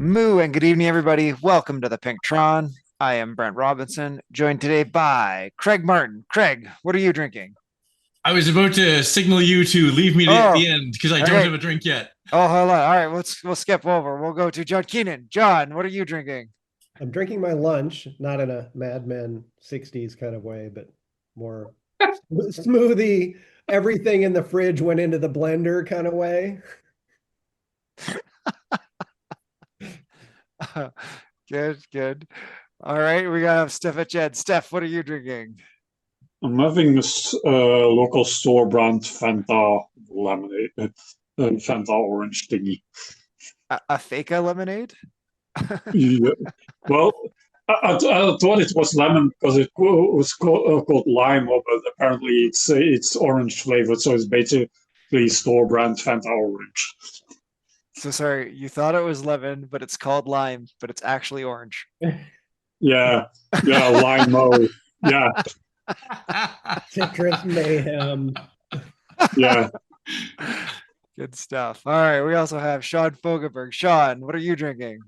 Moo and good evening, everybody. Welcome to the Pinktron. I am Brent Robinson, joined today by Craig Martin. Craig, what are you drinking? I was about to signal you to leave me at Oh, the end because I don't okay. have a drink yet. Oh, hold on. All right, we'll skip over. We'll go to John Keenan. John, what are you drinking? I'm drinking my lunch, not in a Mad Men 60s kind of way, but more smoothie. Everything in the fridge went into the blender kind of way. Good, good. All right, we got Steph at Jed. Steph, what are you drinking? I'm having local store brand Fanta lemonade, Fanta orange thingy. A Faka lemonade? Yeah. Well, I thought it was lemon because it was called lime, but apparently it's orange flavored, so it's basically store brand Fanta orange. So sorry, you thought it was lemon, but it's called lime, but it's actually orange. Yeah, yeah, lime. Yeah, Citrus mayhem. yeah. Good stuff. All right, we also have Sean Fogelberg. Sean, what are you drinking?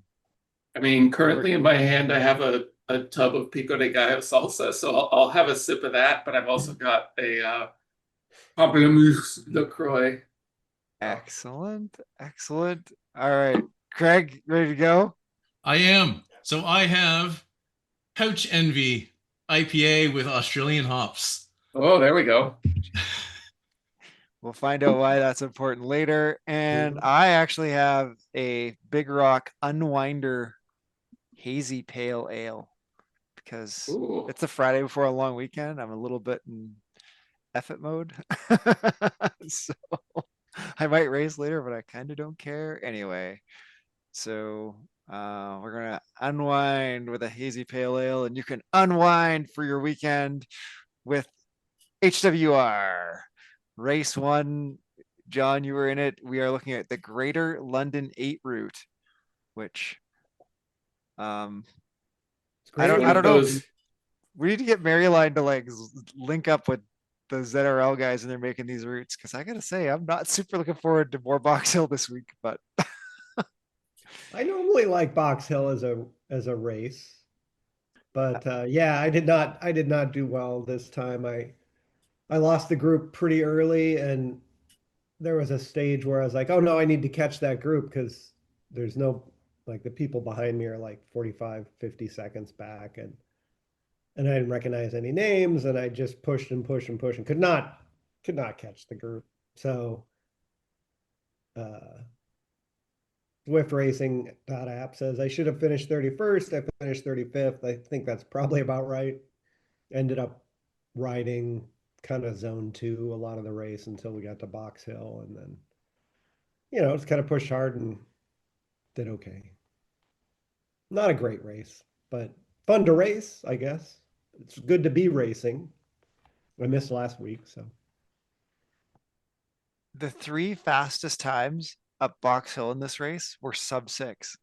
Currently in my hand, I have a tub of pico de gallo salsa, so I'll have a sip of that. But I've also got a pamplemousse LaCroix. Excellent. Excellent. All right. Craig, ready to go? I am. So I have Pouch Envy IPA with Australian hops. Oh, there we go. We'll find out why that's important later. And I actually have a Big Rock Unwinder Hazy Pale Ale because Ooh. it's the Friday before a long weekend. I'm a little bit in effort mode. So I might race later, but I kind of don't care anyway. So we're gonna unwind with a hazy pale ale, and you can unwind for your weekend with HWR. Race one, John, you were in it. We are looking at the Greater London 8 route, which It's I great. don't One I of don't know. those. We need to get Maryline to like link up with the ZRL guys and they're making these routes because I gotta say I'm not super looking forward to more Box Hill this week, but I normally like Box Hill as a race, but yeah, I did not do well this time. I lost the group pretty early, and there was a stage where I was like, oh no, I need to catch that group because there's no like the people behind me are like 45, 50 seconds back, and I didn't recognize any names, and I just pushed and pushed and pushed and could not catch the group. So uh Zwift Racing app says I should have finished 31st. I finished 35th. I think that's probably about right. Ended up riding kind of zone two a lot of the race until we got to Box Hill, and then it's kind of pushed hard and did okay. Not a great race, but fun to race, I guess. It's good to be racing. I missed last week, so the three fastest times up Box Hill in this race were sub 6.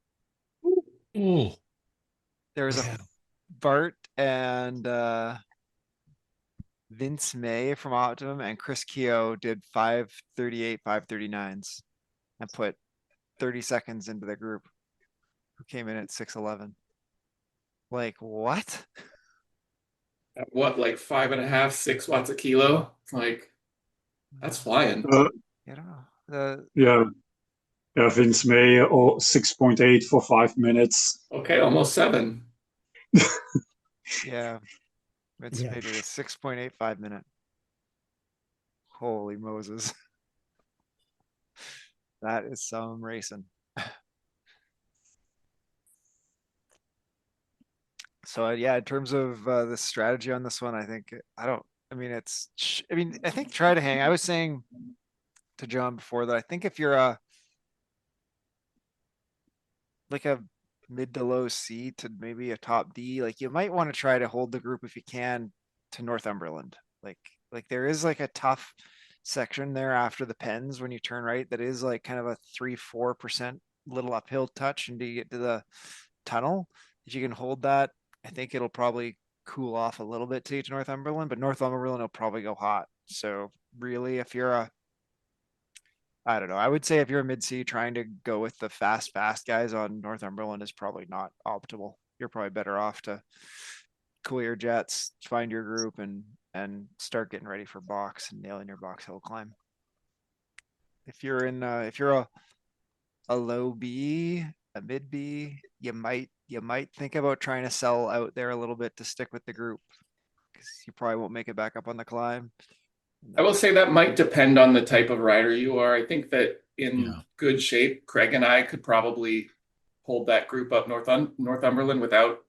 Oh, There was a yeah. Bart and Vince May from Optimum and Chris Keogh did 5:38, 5:39s and put 30 seconds into the group who came in at 6:11. Like what? At what, like 5.5, 6 watts a kilo? Like, that's flying. Uh, You know, the yeah, yeah. Vince May, 6.8 for 5 minutes. Okay, almost 7. yeah, Vince Yeah. May did a 6.85 minute. Holy Moses. That is some racing. So yeah, in terms of the strategy on this one, I think I don't. I mean, I think try to hang. I was saying to John before that I think if you're a like a mid to low C to maybe a top D, like you might want to try to hold the group if you can to Northumberland. Like there is like a tough section there after the Pens when you turn right that is like kind of a 3-4% little uphill touch until you get to the tunnel. If you can hold that, I think it'll probably cool off a little bit to get to Northumberland, but Northumberland will probably go hot. So really, if you're a I don't know. I would say if you're a mid-C, trying to go with the fast guys on Northumberland is probably not optimal. You're probably better off to cool your jets, find your group, and start getting ready for box and nailing your box hill climb. If you're in, if you're a low B, a mid B, you might think about trying to sell out there a little bit to stick with the group, because you probably won't make it back up on the climb. I will say that might depend on the type of rider you are. I think that in good shape, Craig and I could probably hold that group up Northumberland without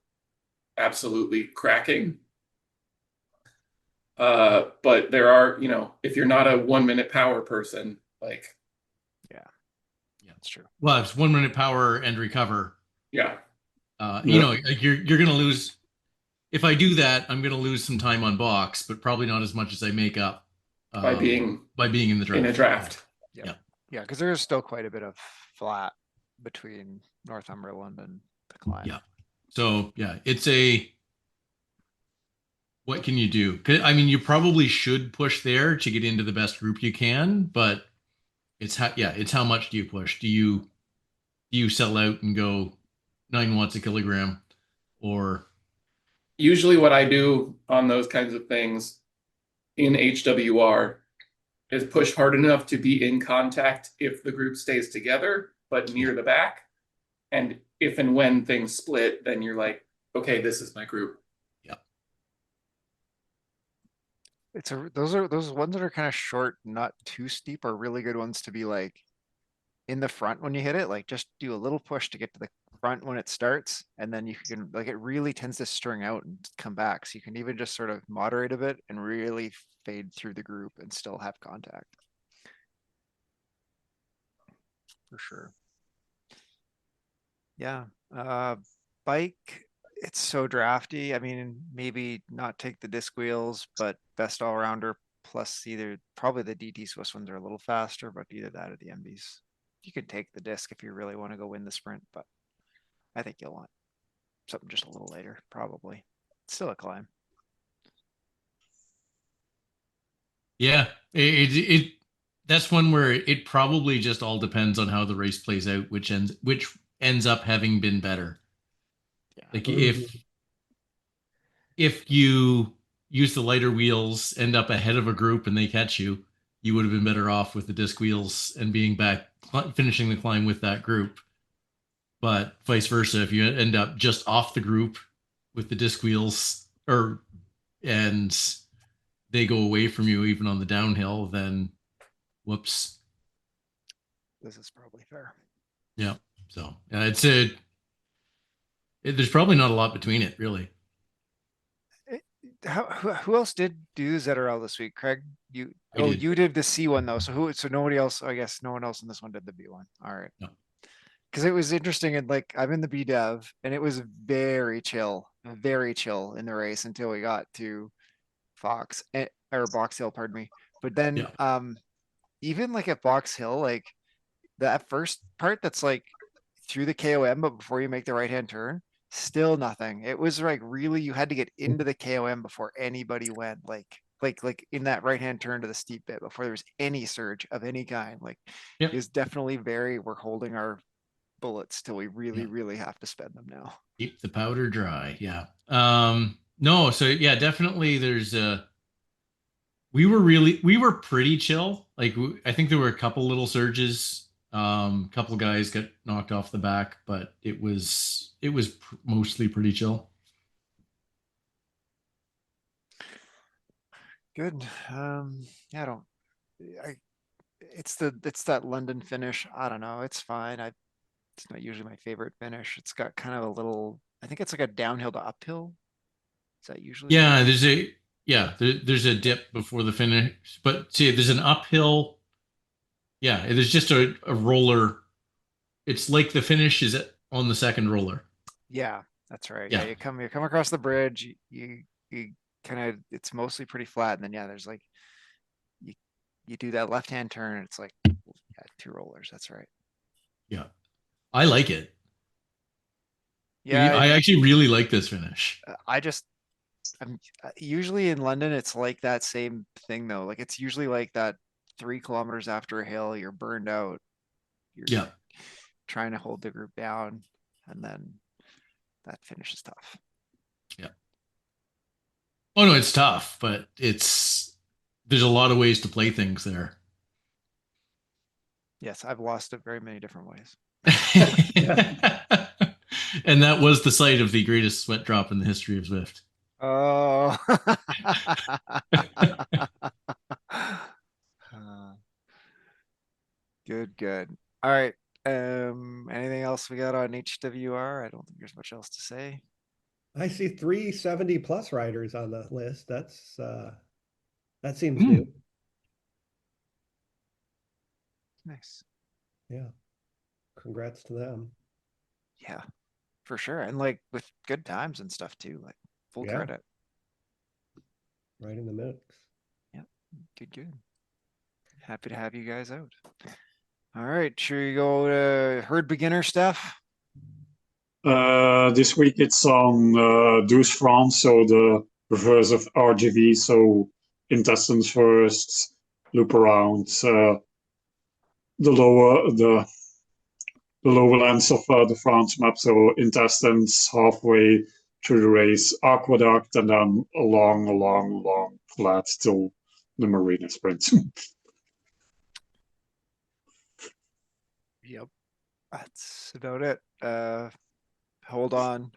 absolutely cracking. But there are, you know, if you're not a 1 minute power person, like, yeah, that's true. Well, it's 1 minute power and recover. Yeah. You know, like you're gonna lose. If I do that, I'm gonna lose some time on box, but probably not as much as I make up by being in the draft. In a draft. Yeah, because there is still quite a bit of flat between Northumberland and the climb. Yeah. So yeah, it's a. What can you do? 'Cause, I mean, you probably should push there to get into the best group you can, but it's how much do you push? Do you sell out and go 9 watts a kilogram, or Usually what I do on those kinds of things in HWR is push hard enough to be in contact if the group stays together, but near the back. And if and when things split, then you're like, okay, this is my group. Yeah. Those ones that are kind of short, not too steep, are really good ones to be like in the front when you hit it. Like just do a little push to get to the front when it starts, and then you can, like, it really tends to string out and come back. So you can even just sort of moderate a bit and really fade through the group and still have contact. For sure. Yeah. Bike, it's so drafty. I mean, maybe not take the disc wheels, but best all rounder plus either, probably the DT Swiss ones are a little faster, but either that or the MBs. You could take the disc if you really want to go win the sprint, but I think you'll want something just a little later, probably. It's still a climb. yeah, it that's one where it probably just all depends on how the race plays out, which ends up having been better. Yeah. Like if you use the lighter wheels, end up ahead of a group and they catch you, you would have been better off with the disc wheels and being back, finishing the climb with that group. But vice versa, if you end up just off the group with the disc wheels, and they go away from you even on the downhill, then whoops. This is probably fair. Yeah. So there's probably not a lot between it, really. Who else did do ZRL this week? Craig, you did. You did the C one though. So nobody else, I guess no one else in this one did the B one. All right. No. Because it was interesting, and like I'm in the B dev and it was very chill in the race until we got to Fox or Box Hill, pardon me. But then even like at Box Hill, like that first part that's like through the KOM, but before you make the right hand turn, still nothing. It was like really, you had to get into the KOM before anybody went like in that right hand turn to the steep bit before there was any surge of any kind. Like it was definitely we're holding our bullets till we really have to spend them now. Keep the powder dry. Yeah. No, so yeah, definitely there's we were pretty chill. Like I think there were a couple little surges. Couple guys got knocked off the back, but it was mostly pretty chill. Good. It's that London finish. I don't know. It's fine. It's not usually my favorite finish. It's got kind of a little, I think it's like a downhill to uphill. Is that usually? Yeah, there's a dip before the finish, but see, there's an uphill. Yeah, there's just a roller. It's like the finish is on the second roller. Yeah, that's right. Yeah, you come across the bridge. You kind of, it's mostly pretty flat, and then there's like you do that left hand turn. And it's like 2 rollers. That's right. Yeah, I like it. Yeah, I actually really like this finish. I'm usually in London. It's like that same thing though. Like it's usually like that 3 kilometers after a hill, you're burned out. You're Yeah. trying to hold the group down, and then that finish is tough. Yeah. Oh no, it's tough, but there's a lot of ways to play things there. Yes, I've lost it very many different ways. And that was the site of the greatest sweat drop in the history of Zwift. Oh. Good. All right. Anything else we got on HWR? I don't think there's much else to say. I see 370 plus riders on that list. That seems new. Nice. Yeah. Congrats to them. Yeah, for sure. And like with good times and stuff too, like full Yeah. credit. Right in the mix. Yeah, good. Happy to have you guys out. All right, should we go to herd beginner stuff? This week it's on Douce France, so the reverse of RGV, so intestines first, loop around the lowlands of the France map, so intestines halfway through the race, aqueduct, and then a long flat till the marina sprint. Yep, that's about it. Hold on.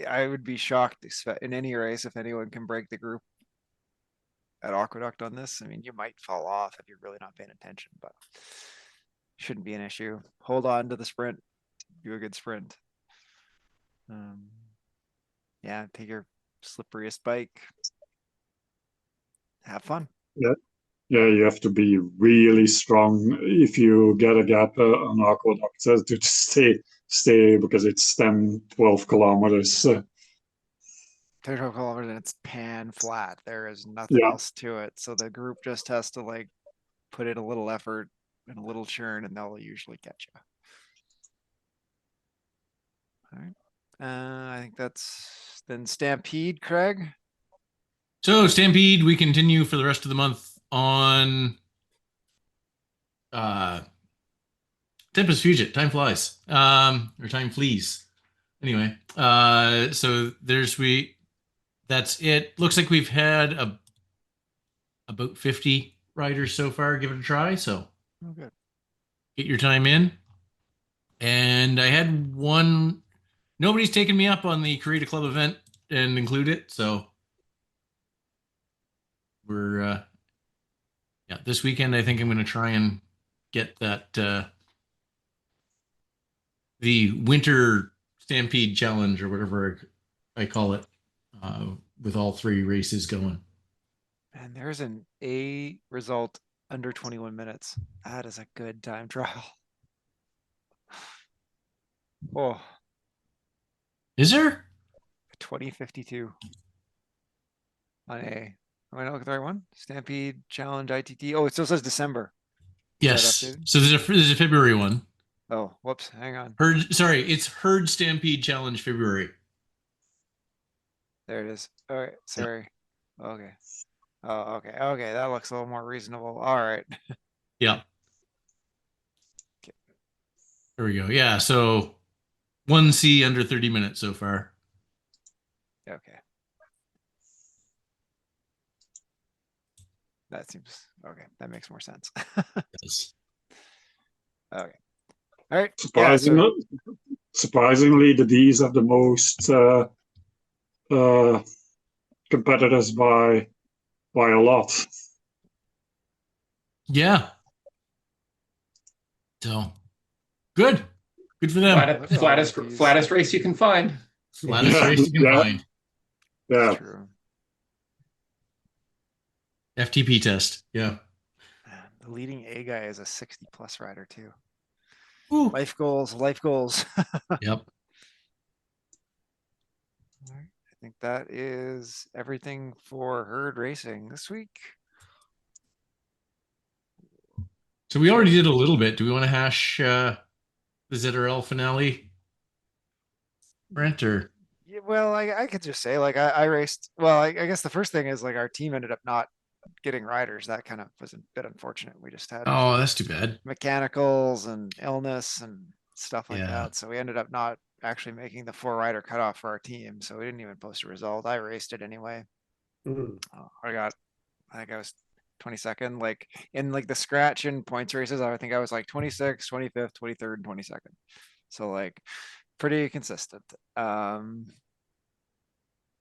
I would be shocked in any race if anyone can break the group at Aqueduct on this. I mean, you might fall off if you're really not paying attention, but shouldn't be an issue. Hold on to the sprint. Do a good sprint. Yeah, take your slipperiest bike. Have fun. Yeah, you have to be really strong if you get a gap on aqueduct to stay because it's 10, 12 kilometers. 12 kilometers and it's pan flat. There is nothing Yeah. else to it. So the group just has to like put in a little effort and a little churn, and they'll usually catch you. All right. I think that's then Stampede, Craig. So Stampede, we continue for the rest of the month on Tempest Fugit. Time flies. Or time flees. Anyway, so that's it. Looks like we've had about 50 riders so far give it a try. So good. Get your time in. And I had one. Nobody's taken me up on the Create a Club event and include it. So we're this weekend I think I'm going to try and get that the Winter Stampede Challenge or whatever I call it with all 3 races going. And there's an A result under 21 minutes. That is a good time trial. Oh, Is there 2052 on A. Am I not looking at the right one? Stampede Challenge ITT. Oh, it still says December. Yes. So there's a February one. Oh, whoops. Hang on. It's Herd Stampede Challenge February. There it is. All right. Sorry. Yeah. Okay. Oh, okay. Okay. That looks a little more reasonable. All right. Yeah. Okay. There we go. Yeah. So 1C under 30 minutes so far. Okay. That seems okay. That makes more sense. Yes. Okay. All right. Surprisingly, the D's have the most competitors by a lot. Yeah. So good for them. Flattest race you can find. Flattest race you can find. Yeah. That's true. FTP test. Yeah. The leading A guy is a 60 plus rider too. Ooh. Life goals. Yep. All right. I think that is everything for herd racing this week. So we already did a little bit. Do we want to hash the ZRL finale, Brent? Or yeah, well, I could just say like I raced. Well, I guess the first thing is like our team ended up not getting riders, that kind of was a bit unfortunate. We just had a Oh, few that's too bad. mechanicals and illness and stuff like Yeah. that. So we ended up not actually making the 4 rider cutoff for our team. So we didn't even post a result. I raced it anyway. Mhm. I think I was 22nd. Like in like the scratch and points races, I think I was like 26th, 25th, 23rd, and 22nd. So like pretty consistent.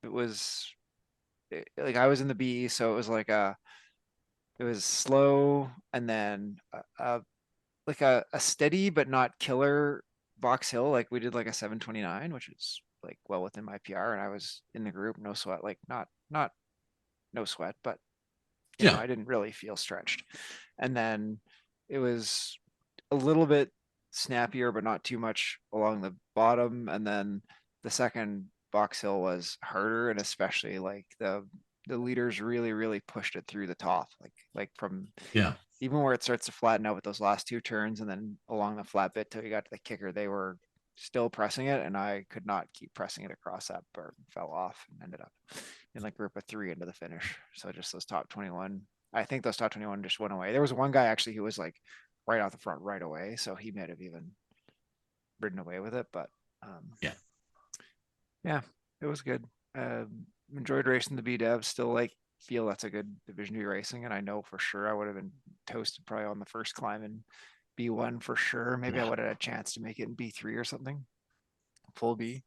It was like I was in the B, so it was like it was slow and then like a steady but not killer Box Hill. Like we did like a 729, which is like well within my PR, and I was in the group, no sweat, like not no sweat, but Yeah. I didn't really feel stretched. And then it was a little bit snappier, but not too much along the bottom. And then the second Box Hill was harder, and especially like the leaders really pushed it through the top, like from Yeah. even where it starts to flatten out with those last 2 turns, and then along the flat bit till you got to the kicker, they were still pressing it, and I could not keep pressing it across that bird, fell off and ended up in like group of 3 into the finish. So just those top 21. I think those top 21 just went away. There was one guy actually who was like right off the front right away, so he might have even ridden away with it. But Yeah. yeah, it was good. Enjoyed racing the B Dev. Still like feel that's a good division to be racing, and I know for sure I would have been toasted probably on the first climb in B1 for sure. Maybe I would have had a chance to make it in B3 or something, full B.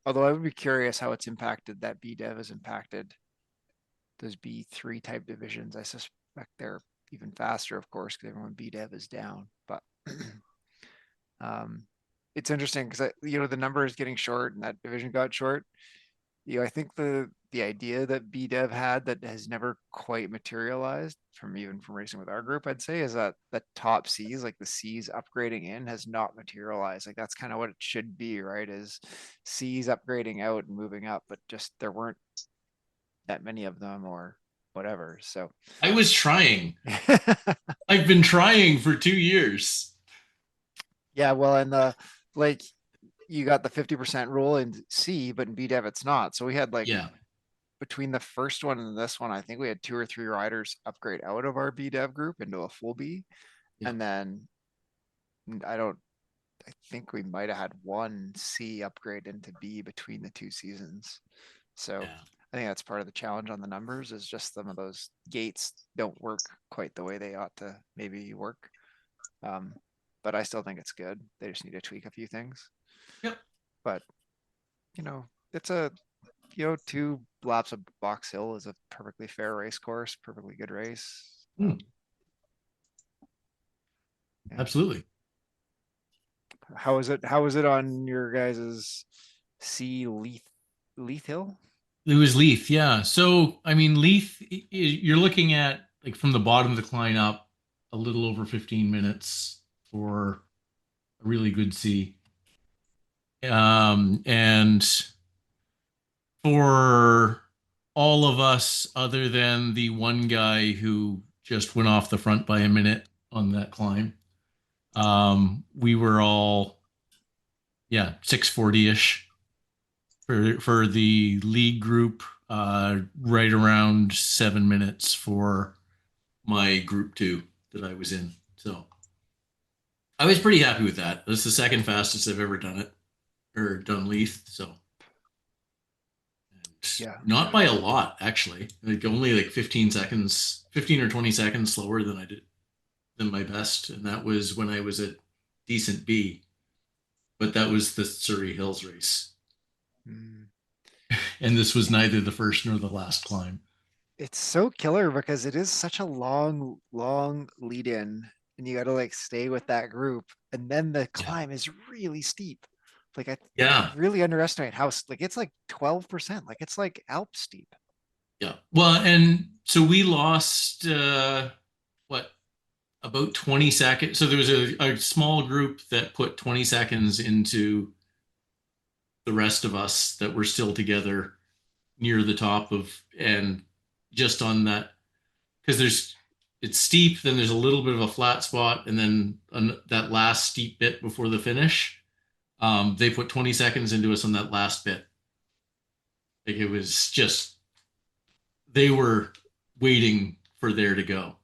Although I would be curious how it's impacted, that B Dev has impacted those B3 type divisions. I suspect they're even faster, of course, because everyone B Dev is down. But it's interesting because the number is getting short, and that division got short. I think the idea that B Dev had that has never quite materialized from racing with our group, I'd say, is that the top C's, like the C's upgrading in, has not materialized. Like that's kind of what it should be, right? Is C's upgrading out and moving up, but just there weren't that many of them or whatever. So I was trying. I've been trying for 2 years. yeah, well, and the like you got the 50% rule in C, but in BDev it's not. So we had like Yeah. between the first one and this one, I think we had 2 or 3 riders upgrade out of our BDev group into a full B. Yeah. And then I think we might have had 1 C upgrade into B between the 2 seasons. So Yeah. I think that's part of the challenge on the numbers, is just some of those gates don't work quite the way they ought to maybe work. But I still think it's good. They just need to tweak a few things. Yep. But it's a 2 laps of Box Hill is a perfectly fair race course, perfectly good race. Yeah. Absolutely. How is it? How was it on your guys's C Leith Hill? It was Leith, yeah. So, I mean, Leith, you're looking at like from the bottom of the climb up a little over 15 minutes for a really good C. And for all of us, other than the one guy who just went off the front by a minute on that climb, we were all, 640-ish for the league group, right around 7 minutes for my group 2 that I was in. So I was pretty happy with that. That's the second fastest I've ever done it, or done Leith. So Yeah. not by a lot, actually. Like only like 15 or 20 seconds slower than I did than my best. And that was when I was at decent B. But that was the Surrey Hills race. Mm. And this was neither the first nor the last climb. It's so killer because it is such a long lead in, and you got to like stay with that group, and then the climb is really steep. Like I really underestimate how like it's like 12%. Like it's like Alp steep. Yeah. Well, and so we lost about 20 seconds. So there was a small group that put 20 seconds into the rest of us that were still together near the top of, and just on that, because it's steep, then there's a little bit of a flat spot, and then that last steep bit before the finish, they put 20 seconds into us on that last bit. Like it was just they were waiting for there to go.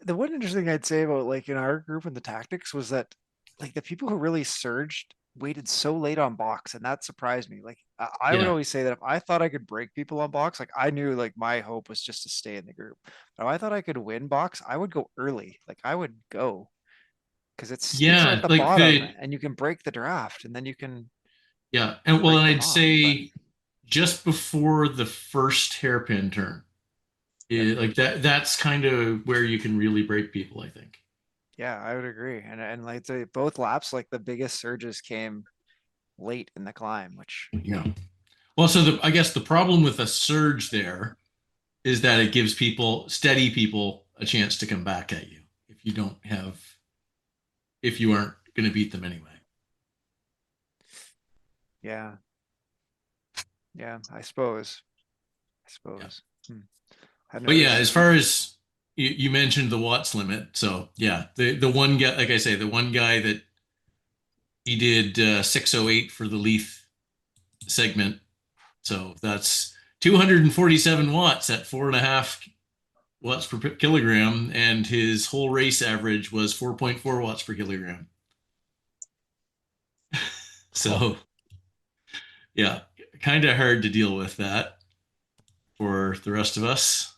The one interesting I'd say about like in our group and the tactics was that like the people who really surged waited so late on box, and that surprised me. Like I would Yeah. always say that if I thought I could break people on box, like I knew like my hope was just to stay in the group. But if I thought I could win box, I would go early. Like I would go because it's steeper at Yeah, the like bottom, the and you can break the draft, and then you can yeah, and well, break and them I'd off. But say just before the first hairpin turn, yep. like that's kind of where you can really break people, I think. Yeah, I would agree. And like both laps, like the biggest surges came late in the climb, which Yeah. Well, so I guess the problem with a surge there is that it gives steady people, a chance to come back at you if you aren't going to beat them anyway. yeah, yeah, I suppose. Yeah. Hmm. I've But never yeah, as far as you mentioned the watts limit, so yeah, the one guy, like I say, the one guy that he did 608 for the Leith segment, so that's 247 watts at 4.5 watts per kilogram, and his whole race average was 4.4 watts per kilogram. So yeah, kind of hard to deal with that for the rest of us.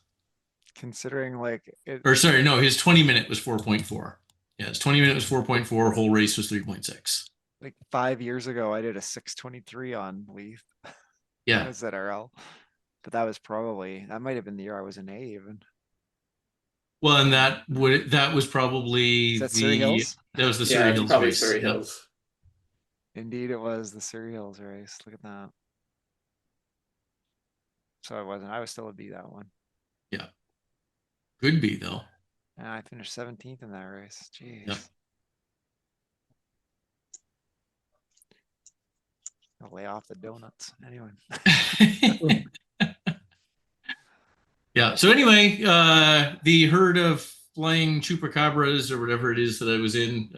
considering like it Or sorry, no, his 20 minute was 4.4. Yeah, his 20 minute was 4.4, whole race was 3.6. like 5 years ago I did a 623 on Leaf when I Yeah. was at RL. But that might have been the year I was in A even. Well, and that was Is probably that Surrey Hills? that was the Yeah, Surrey it's Hills probably race. Surrey Yep. Hills. Indeed it was the Surrey Hills race. Look at that. So it wasn't. I was still a B that one. Yeah. Could be though. And I finished 17th in that race. Jeez. Yep. I'll lay off the donuts. Anyway. Yeah. So anyway, the herd of flying chupacabras or whatever it is that I was in,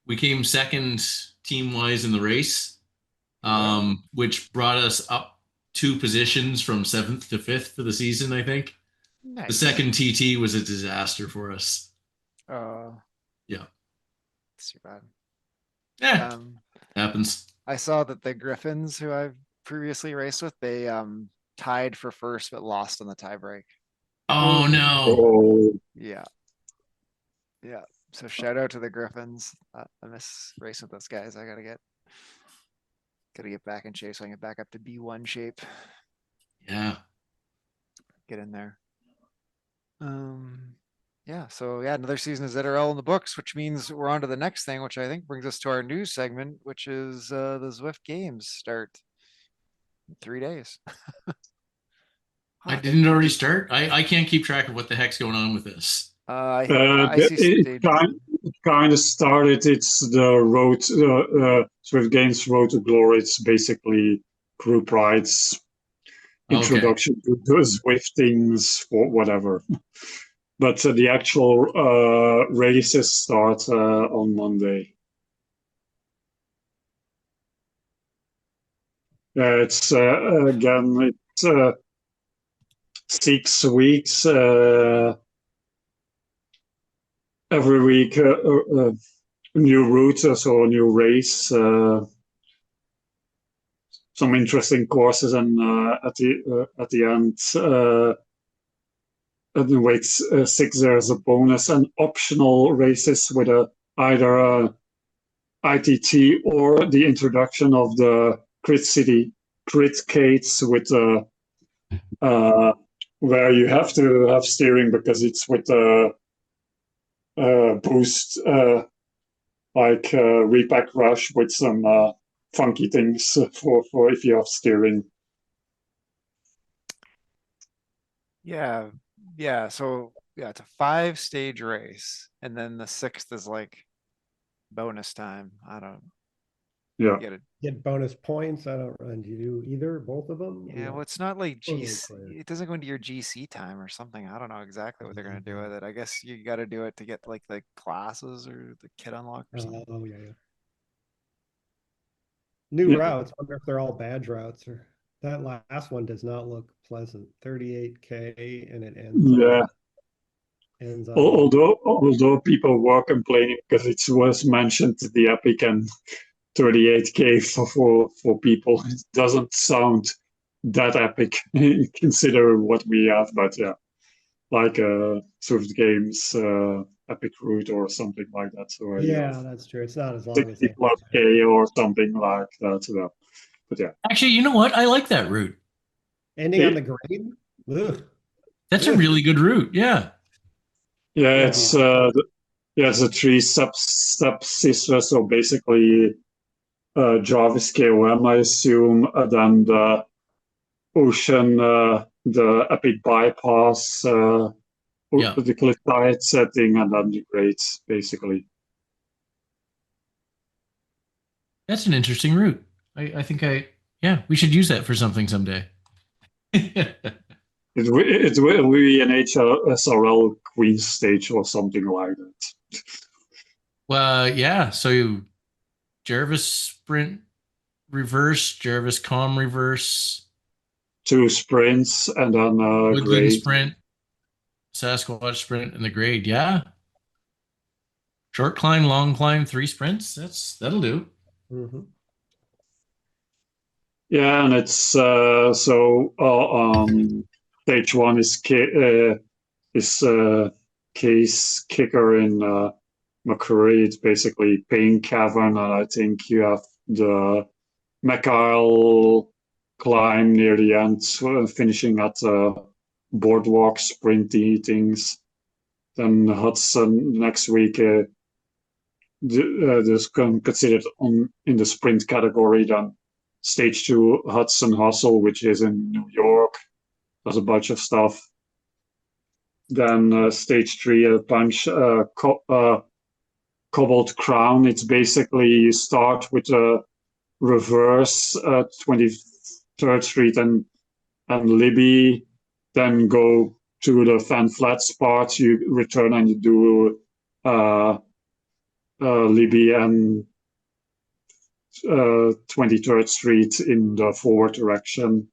we came second team wise in the race, which brought us up 2 positions from 7th to 5th for the season, I think. The Nice. second TT was a disaster for us. Yeah. It's too bad. Yeah. Happens. I saw that the Griffins, who I've previously raced with, they tied for first but lost on the tiebreak. Oh no. Oh, Yeah. Yeah. So shout out to the Griffins. I miss racing with those guys. I gotta get back in shape so I can get back up to B1 shape. Yeah. Get in there. Yeah, so yeah, another season of ZRL in the books, which means we're on to the next thing, which I think brings us to our news segment, which is the Zwift Games start in 3 days. I Huh. didn't already start. I can't keep track of what the heck's going on with this. I see it stage. kind of started. It's the road, Swift Games Road to Glory. It's basically group rides, Okay. introduction to Zwiftings, or whatever. But the actual races start on Monday. It's again, it's 6 weeks. Every week, new route, so a new race. Some interesting courses, and at the end, in week 6, there's a bonus and optional races with either a ITT or the introduction of the Crit Gates with where you have to have steering because it's with a boost like repack rush with some funky things for if you have steering. Yeah, yeah. So yeah, it's a 5-stage race, and then the 6th is like bonus time. I don't Yeah. get it. Get bonus points. I don't run. Do you do either, both of them? Yeah, well, it's not like Totally GC. clear. It doesn't go into your GC time or something. I don't know exactly what they're gonna do with it. I guess you got to do it to get like the classes or the kit unlock or something. Yeah. New Yeah. routes. I wonder if they're all badge routes or. That last one does not look pleasant. 38K and it Yeah. ends on Although people were complaining because it was mentioned the Epic and 38K for people, it doesn't sound that epic consider what we have, but yeah, like Zwift Games Epic Route or something like that. So you have yeah, that's true. It's not as long as 60 they plus K or something like that. So, but yeah, Actually, you know what? I like that route. ending on the grade. Ugh. That's a Ugh. really good route. Yeah. yeah, Yeah, it's yeah, it's a three step system. So basically, Jarvis KOM, I assume, then the Ocean, the Epic Bypass, Yeah. the cliff diet setting, and then the grades, basically. That's an interesting route. I think yeah, we should use that for something someday. It will be an HSRL Queen stage or something like that. Well, yeah. So Jarvis sprint reverse, Jarvis calm reverse, Two sprints and then woodland grade. sprint, Sasquatch sprint, and the grade. Yeah. Short climb, long climb, 3 sprints. That'll do. mhm. Yeah, and it's stage one is case kicker in McCurry. It's basically Pain Cavern, and I think you have the McIsle climb near the end, finishing at boardwalk sprinty things. Then Hudson next week is considered in the sprint category. Then stage two Hudson Hustle, which is in New York. There's a bunch of stuff. Then stage three punch Cobalt Crown. It's basically you start with a reverse 23rd Street and Libby, then go to the Fan Flats part. You return and you do Libby and 23rd Street in the forward direction.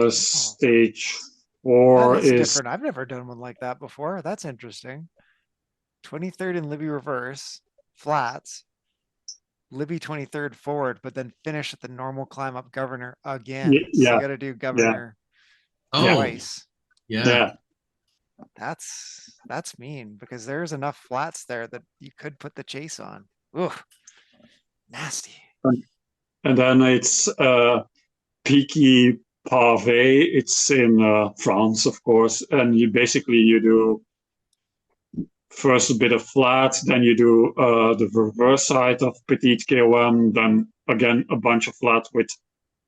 Stage four That is is different. I've never done one like that before. That's interesting. 23rd and Libby reverse, flats, Libby 23rd forward, but then finish at the normal climb up Governor again. So you yeah, got to do yeah, Governor Oh, twice. yeah. yeah. That's mean because there's enough flats there that you could put the chase on. Ooh, nasty. And then it's Peaky Pavé. It's in France, of course, and you do first a bit of flat, then you do the reverse side of Petite KOM, then again a bunch of flat with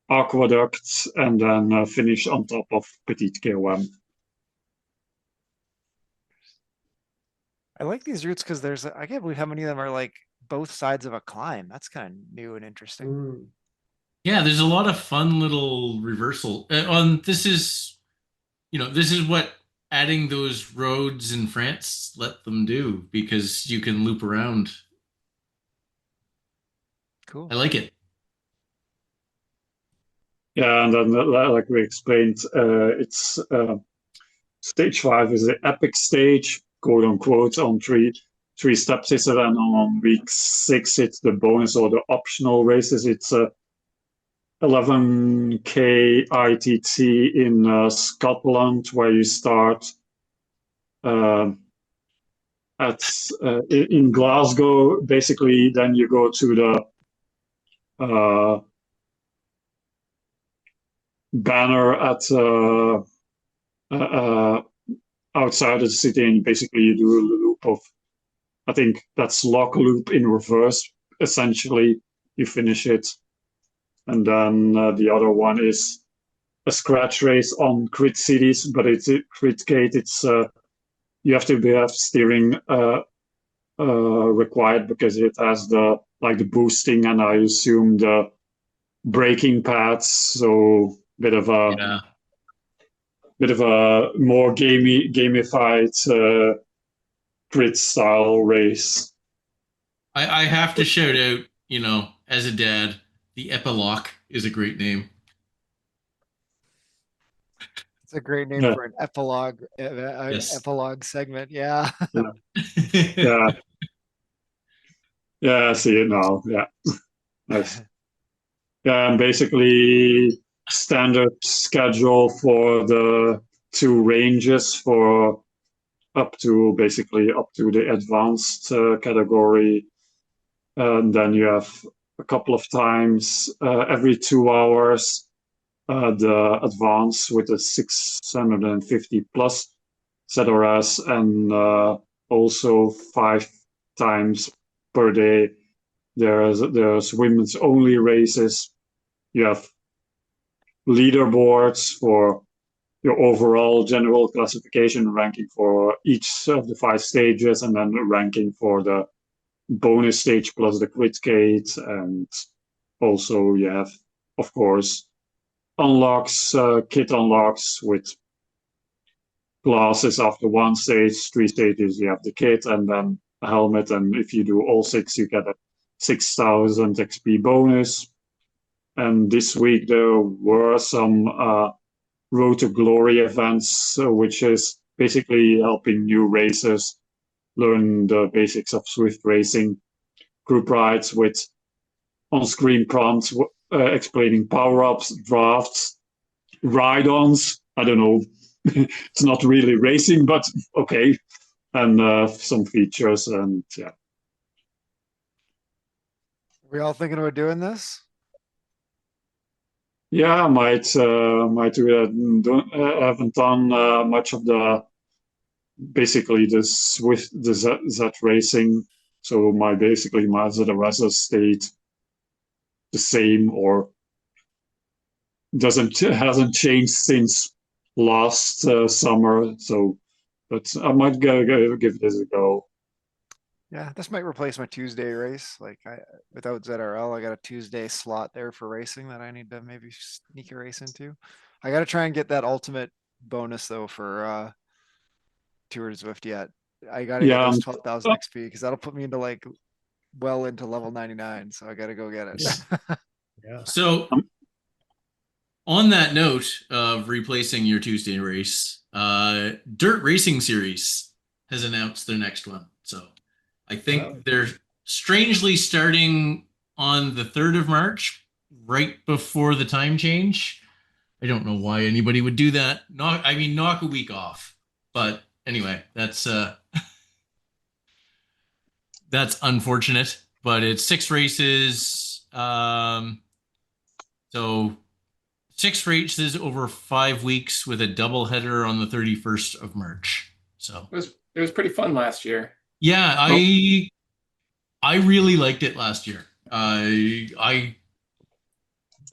aqueducts, and then finish on top of Petite KOM. I like these routes because I can't believe how many of them are like both sides of a climb. That's kind of new and interesting. Mm. Yeah, there's a lot of fun little reversal. This is, this is what adding those roads in France let them do because you can loop around. Cool. I like it. Yeah, and then like we explained, it's stage 5 is the epic stage, quote unquote, on three steps. Is it, and on week 6 it's the bonus or the optional races. It's 11K ITT in Scotland, where you start in Glasgow. Basically, then you go to the banner at outside of the city, and basically you do a loop of, I think that's lock loop in reverse. Essentially, you finish it, and then the other one is a scratch race on Crit Cities, but it's Crit Gate. It's you have to have steering required because it has the boosting and I assume the braking pads. So Yeah. bit of a more gamified grid style race. I have to shout out, as a dad, the Epilock is a great name. It's a great name Yeah. for an epilogue, Yes. epilogue segment. Yeah. Yeah. Yeah, I see it now. Yeah. Nice. Yeah, and basically standard schedule for the two ranges for up to the advanced category. And then you have a couple of times every 2 hours the advance with the 650 plus ZRS, and also 5 times per day there's women's only races. You have leaderboards for your overall general classification ranking for each of the 5 stages, and then the ranking for the bonus stage plus the quit gate. And also you have, of course, unlocks, kit unlocks with glasses after 1 stage, 3 stages you have the kit and then a helmet, and if you do all 6 you get a 6,000 XP bonus. And this week there were some Road to Glory events, which is basically helping new racers learn the basics of Zwift racing. Group rides with on-screen prompts explaining power-ups, drafts, ride-ons. I don't know. It's not really racing, but okay. And some features, and yeah. We all thinking about doing this? Yeah, I might do that. Haven't done much of the basically the Swift the Z racing. So my ZRS stayed the same or hasn't changed since last summer. So, but I might give this a go. Yeah, this might replace my Tuesday race. Like without ZRL, I got a Tuesday slot there for racing that I need to maybe sneak a race into. I got to try and get that ultimate bonus though for Tour de Zwift yet. I got to get Yeah, those 12,000 XP because that'll put me into like well into level 99. So I got to go get it. Yeah. So, on that note of replacing your Tuesday race, Dirt Racing Series has announced their next one. So, I think they're strangely starting on the 3rd of March, right before the time change. I don't know why anybody would do that. Knock a week off. But anyway, that's unfortunate. But it's 6 races. So 6 races over 5 weeks with a double header on the 31st of March. So it was pretty fun last year. Yeah, I really liked it last year. I'm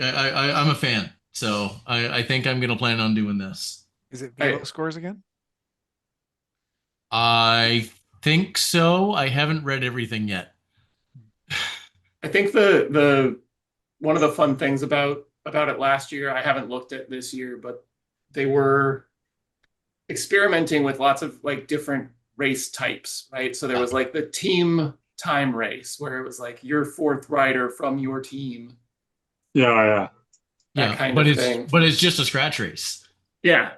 a fan, so I think I'm gonna plan on doing this. Is it Velo scores again? I think so. I haven't read everything yet. I think the one of the fun things about it last year, I haven't looked at this year, but they were experimenting with lots of like different race types, right? So there was like the team time race where it was like your 4th rider from your team. Yeah. That kind of thing. But it's just a scratch race. Yeah.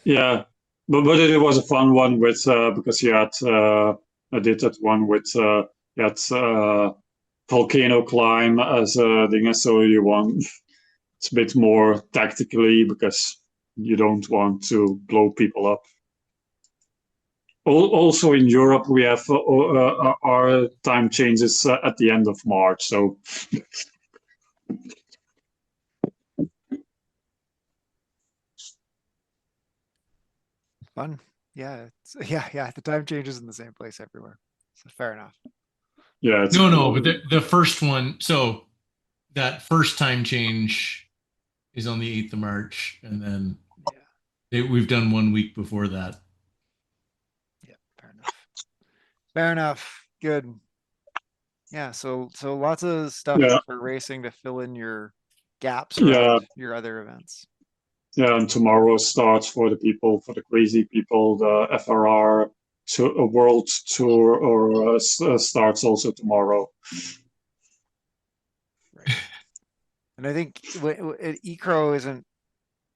Yeah. But it was a fun one with because you had I did that one with you had volcano climb as a thing, so you want it's a bit more tactically because you don't want to blow people up. Also in Europe, we have our time changes at the end of March, so. Fun. Yeah. Yeah. The time changes in the same place everywhere. So fair enough. Yeah. No, but the first one, so that first time change is on the 8th of March, and then we've done 1 week before that. Yeah, fair enough. Fair enough. Good. Yeah, so lots of stuff for racing to fill in your gaps around your other events. Yeah, and tomorrow starts for the crazy people, the FRR World Tour or starts also tomorrow. Right. And I think Ecro isn't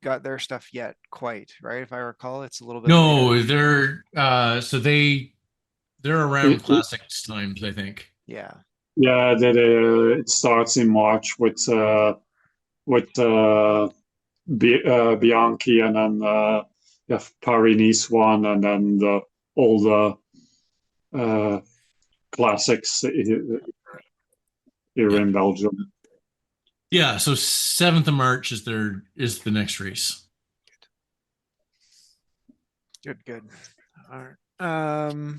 got their stuff yet, quite, right? If I recall, it's a little bit later. No, they're around classics times, I think. Yeah. Yeah, that it starts in March with Bianchi, and then you have Paris-Nice one, and then all the classics here in Belgium. Yeah, so 7th of March is the next race. Good. All right.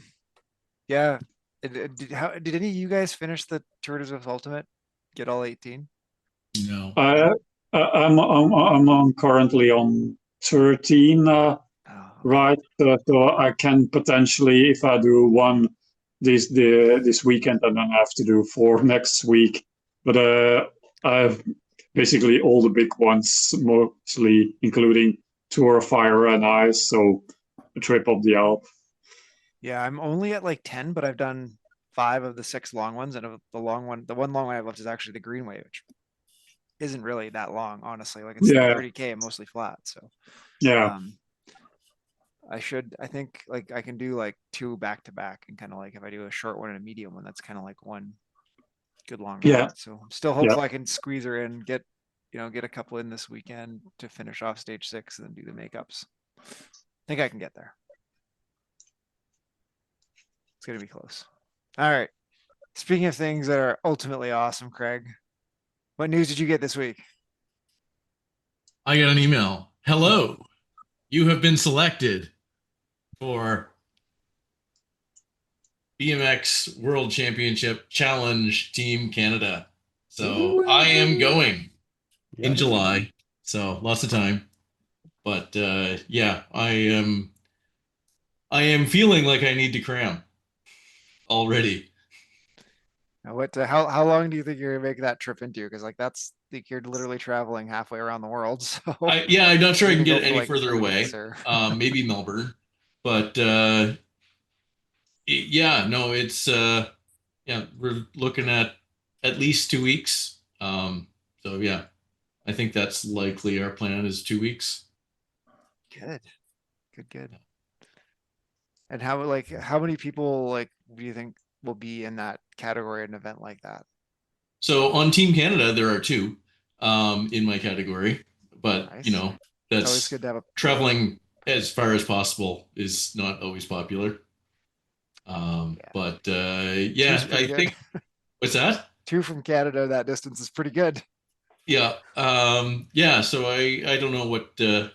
Yeah. Did any of you guys finish the Tour de Zwift Ultimate? Get all 18? No. I'm currently on 13, Oh, okay. right? So I can potentially, if I do one this weekend, and then I have to do 4 next week. But I have basically all the big ones, mostly including Tour of Fire and Ice, so a trip up the Alp. Yeah, I'm only at like 10, but I've done 5 of the 6 long ones, and the one long one I've left is actually the Greenway, which isn't really that long, honestly. Like it's Yeah, 30K and mostly flat. So yeah, um I think like I can do like 2 back to back, and kind of like if I do a short one and a medium one, that's kind of like one good long yeah, ride. So I'm still yeah. hopeful I can squeeze her in, get a couple in this weekend to finish off stage 6 and then do the makeups. I think I can get there. It's gonna be close. All right. Speaking of things that are ultimately awesome, Craig, what news did you get this week? I got an email. Hello, you have been selected for BMX World Championship Challenge Team Canada. So I am going in Yep. July. So lots of time. But yeah, I am feeling like I need to cram already. Now, how long do you think you're gonna make that trip into? Because like that's like you're literally traveling halfway around the world. So Yeah, I'm not sure you're I can gonna go get for any like further 3 weeks away. or Maybe Melbourne, but yeah, no, it's yeah, we're looking at least 2 weeks. So yeah, I think that's likely our plan is 2 weeks. good, good. And how many people like do you think will be in that category at an event like that? So on Team Canada, there are two in my category, but Nice. It's always that's good to have a traveling as far as possible is not always popular. yeah. But Two's yeah, pretty I good. think what's that? 2 from Canada, that distance is pretty good. Yeah, yeah. So I don't know what I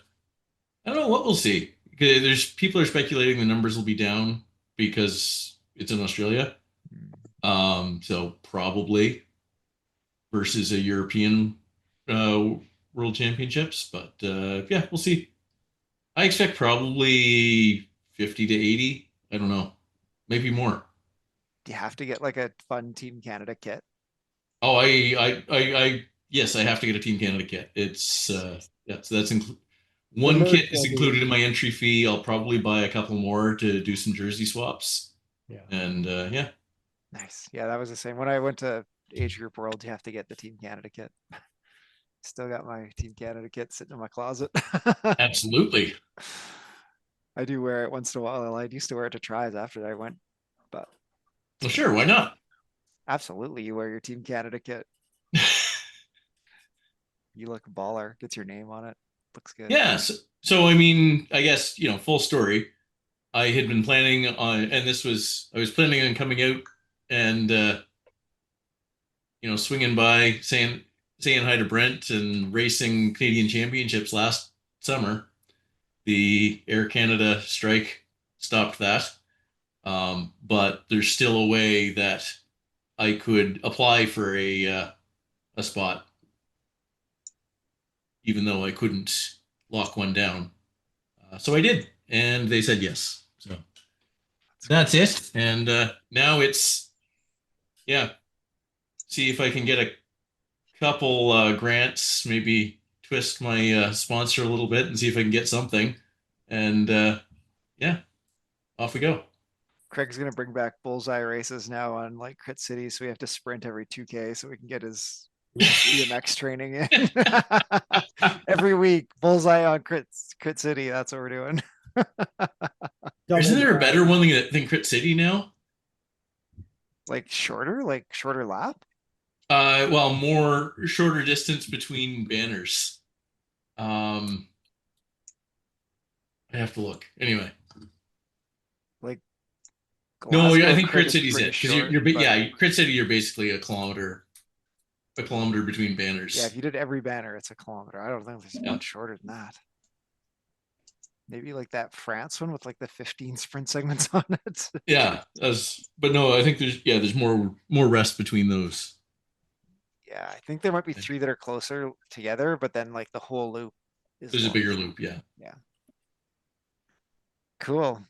don't know what we'll see. 'Cause there's people are speculating the numbers will be down because it's in Australia. So probably versus a European uh, World Championships, but yeah, we'll see. I expect probably 50 to 80. I don't know, maybe more. Do you have to get like a fun Team Canada kit? Oh, yes, I have to get a Team Canada kit. It's yeah, so The one merch kit is will included be, in my entry fee. I'll probably buy a couple more to do some jersey swaps, yeah. and yeah, Nice. Yeah, that was the same. When I went to Age Group World, you have to get the Team Canada kit. Still got my Team Canada kit sitting in my closet. absolutely. I do wear it once in a while. I used to wear it to tries after I went, but Well, it's sure, been why not? absolutely you wear your Team Canada kit. You look baller. Gets your name on it. Looks good. Yeah, so I mean, I guess full story. I had been planning on, and I was planning on coming out and swinging by, saying hi to Brent and racing Canadian Championships last summer. The Air Canada strike stopped that, but there's still a way that I could apply for a spot, even though I couldn't lock one down. So I did, and they said yes. So that's it. And now it's yeah, see if I can get a couple grants, maybe twist my sponsor a little bit and see if I can get something. And yeah, off we go. Craig's gonna bring back bullseye races now on like Crit City, so we have to sprint every 2K so we can get his BMX training in. Every week, bullseye on Crit City. That's what we're doing. Isn't there a better drive. one than Crit City now? Like shorter lap. Well, more shorter distance between banners. I have to look. Anyway, Like no, I Glasgow think Crit Crit is City's pretty it because short, but yeah, Crit City you're basically a kilometer between yeah, banners. if you did every banner, it's a kilometer. I don't think there's Yeah. much shorter than that. Maybe like that France one with like the 15 sprint segments on it. Yeah, but no, I think there's more rest between those. Yeah, I think there might be 3 that are closer together, but then like the whole loop is There's a bigger longer. loop, yeah. Yeah. Cool.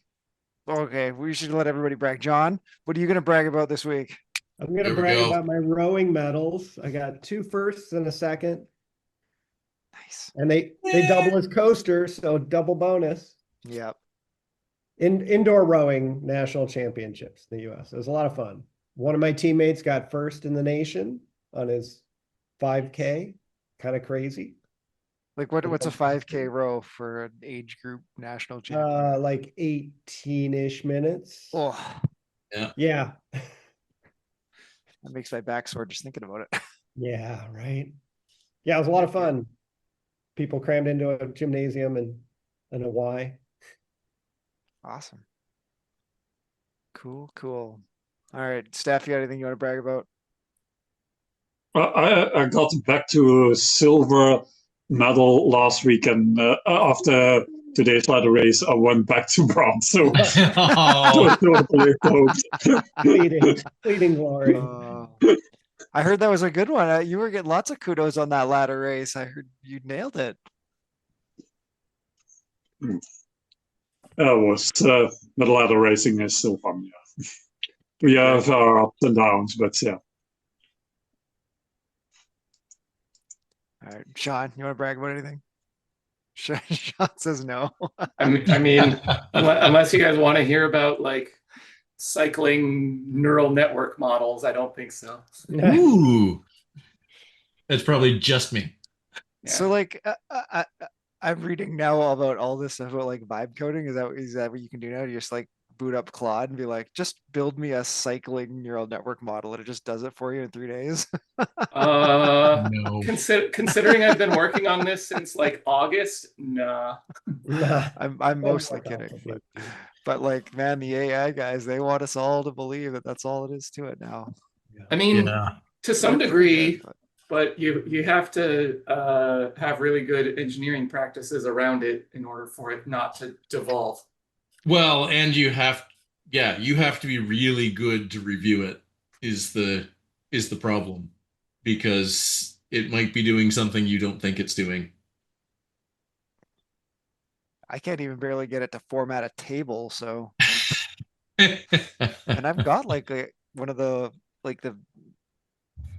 Okay, we should let everybody brag. John, what are you gonna brag about this week? I'm gonna There we brag go. about my rowing medals. I got 2 firsts and a second, Nice. and they double as coaster, so double bonus. Yep. Indoor rowing national championships in the U.S. It was a lot of fun. One of my teammates got first in the nation on his 5K. Kind of crazy. Like what's a 5K row for an age group national champion? Like 18-ish minutes. Oh, Yeah. that makes my back sore just thinking about it. Yeah, right. Yeah, it was a lot of fun. People crammed into a gymnasium and a Y. Awesome. Cool. All right, Steph, you got anything you want to brag about? I got back to a silver medal last week, and after today's ladder race, I went back to bronze. So Oh, totally close. Fleeting glory. I heard that was a good one. You were getting lots of kudos on that ladder race. I heard you nailed it. Medal ladder racing is still fun. Yeah, we have our ups and downs, but yeah. All right, Sean, you want to brag about anything? Sean says no. I mean, unless you guys want to hear about like cycling neural network models, I don't think so. ooh, that's probably just me. Yeah. So like, I'm reading now about all this stuff about like vibe coding. Is that what you can do now? You just like boot up Claude and be like, just build me a cycling neural network model, and it just does it for you in 3 days. No. Considering I've been working on this since like August, nah. I'm mostly kidding, but like, man, the AI guys, they want us all to believe that that's all it is to it now. I mean, Yeah. to some They're pretty degree, good, but you have to have really good engineering practices around it in order for it not to devolve. Well, and you have to be really good to review it is the problem because it might be doing something you don't think it's doing. I can't even barely get it to format a table. So, and I've got like one of the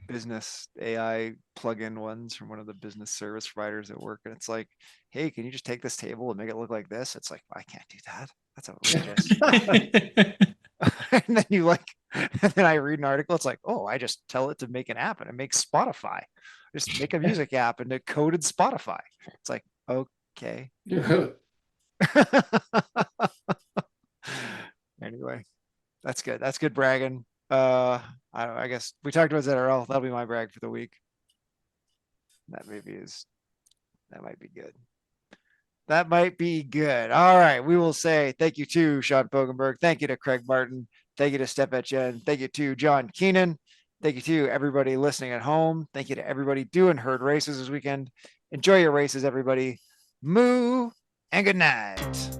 business AI plugin ones from one of the business service providers at work, and it's like, hey, can you just take this table and make it look like this? It's like, I can't do that. That's outrageous. And then and then I read an article. It's like, oh, I just tell it to make an app, and it makes Spotify. Just make a music app, and it coded Spotify. It's like, okay. Anyway, that's good. That's good bragging. I don't know, I guess we talked about ZRL. That'll be my brag for the week. That might be good. That might be good. All right. We will say thank you to Sean Fogenberg. Thank you to Craig Martin. Thank you to Step Etienne. Thank you to John Keenan. Thank you to everybody listening at home. Thank you to everybody doing herd races this weekend. Enjoy your races, everybody. Moo and good night.